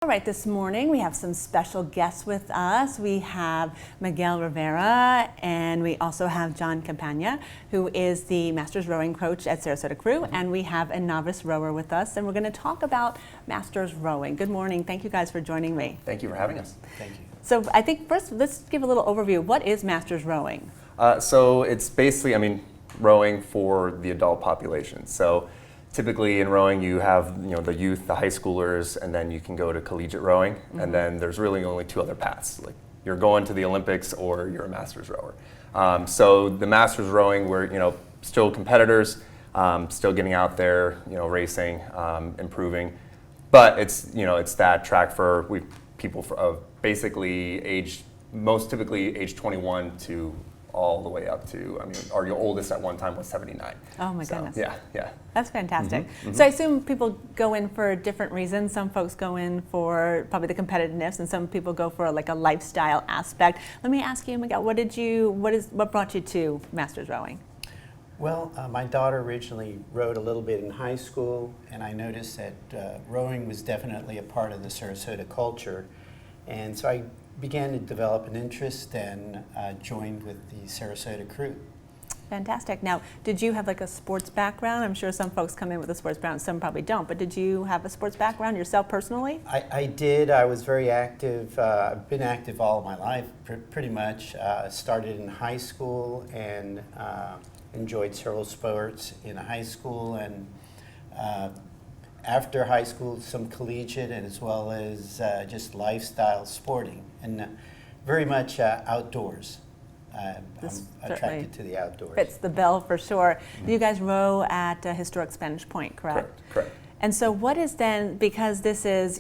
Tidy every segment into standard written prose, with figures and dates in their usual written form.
All right, this morning we have some special guests with us. We have Miguel Rivera, and we also have John Campagna, who is the Masters Rowing Coach at Sarasota Crew, and we have a novice rower with us, and we're going to talk about Masters Rowing. Good morning. Thank you guys for joining me. Thank you for having us. Thank you. So I think first, let's give a little overview. What is Masters Rowing? So it's basically, rowing for the adult population. So typically in rowing, you have the youth, the high schoolers, and then you can go to collegiate rowing. Mm-hmm. And then there's really only two other paths. Like you're going to the Olympics or you're a Masters rower. So the Masters rowing, we're still competitors, still getting out there, racing, improving. But it's that track for people of basically most typically age 21 to all the way up to, our oldest at one time was 79. Oh my goodness. Yeah. That's fantastic. Mm-hmm, mm-hmm. So I assume people go in for different reasons. Some folks go in for probably the competitiveness, and some people go for like a lifestyle aspect. Let me ask you, Miguel, what brought you to Masters Rowing? Well, my daughter originally rowed a little bit in high school, and I noticed that rowing was definitely a part of the Sarasota culture. And so I began to develop an interest and joined with the Sarasota Crew. Fantastic. Now, did you have like a sports background? I'm sure some folks come in with a sports background, some probably don't, but did you have a sports background yourself personally? I did. I was very active. I've been active all of my life, pretty much. Started in high school and enjoyed several sports in high school, and after high school, some collegiate, and as well as just lifestyle sporting, and very much outdoors. I'm attracted to the outdoors. Fits the bill for sure. Mm-hmm. You guys row at Historic Spanish Point, correct? Correct. And so what is then, because this is,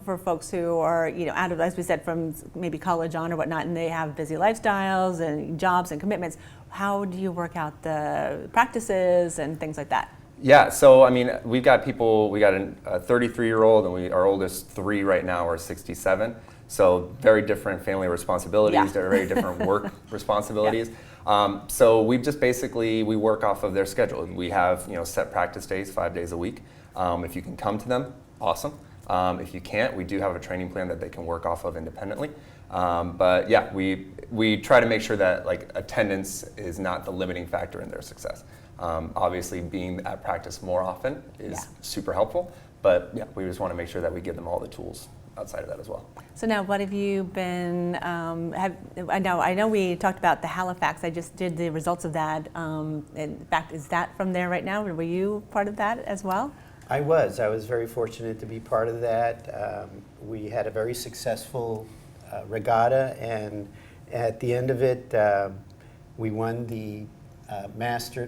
for folks who are, out of, as we said, from maybe college on or whatnot, and they have busy lifestyles and jobs and commitments, how do you work out the practices and things like that? Yeah, so we've got people, we got a 33-year-old, and our oldest three right now are 67. So very different family responsibilities, yeah. Very different work responsibilities. Yeah. So we just basically, we work off of their schedule. We have set practice days, 5 days a week. If you can come to them, awesome. If you can't, we do have a training plan that they can work off of independently. But yeah, we try to make sure that attendance is not the limiting factor in their success. Obviously, being at practice more often is super helpful, but yeah, we just want to make sure that we give them all the tools outside of that as well. So now, what have you been? I know we talked about the Halifax. I just did the results of that. In fact, is that from there right now? Were you part of that as well? I was very fortunate to be part of that. We had a very successful regatta, and at the end of it, we won the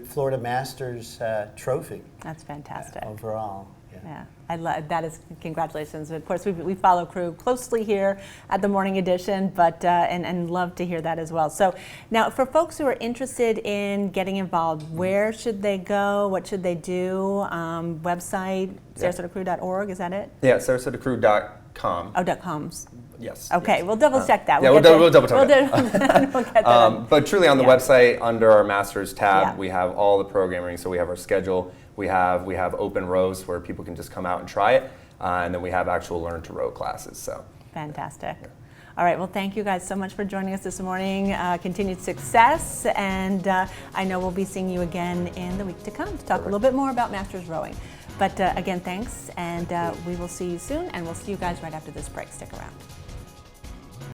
Florida Masters trophy. That's fantastic. Overall. Yeah, I love that. Is congratulations. Of course, we follow Crew closely here at the Morning Edition, but and love to hear that as well. So now, for folks who are interested in getting involved, where should they go? What should they do? Website sarasotacrew.org. Is that it? Yeah, sarasotacrew.com. Oh, .coms. Yes. Okay, yes. we'll double check that. Yeah, we'll double check that. We'll get that but truly on the website, under our Masters tab, we have all the programming. So we have our schedule. We have open rows where people can just come out and try it. And then we have actual learn to row classes. So fantastic. Yeah. All right, well, thank you guys so much for joining us this morning. Continued success, and I know we'll be seeing you again in the week to come to talk a little bit more about Masters Rowing. But again, thanks, and we will see you soon, and we'll see you guys right after this break. Stick around.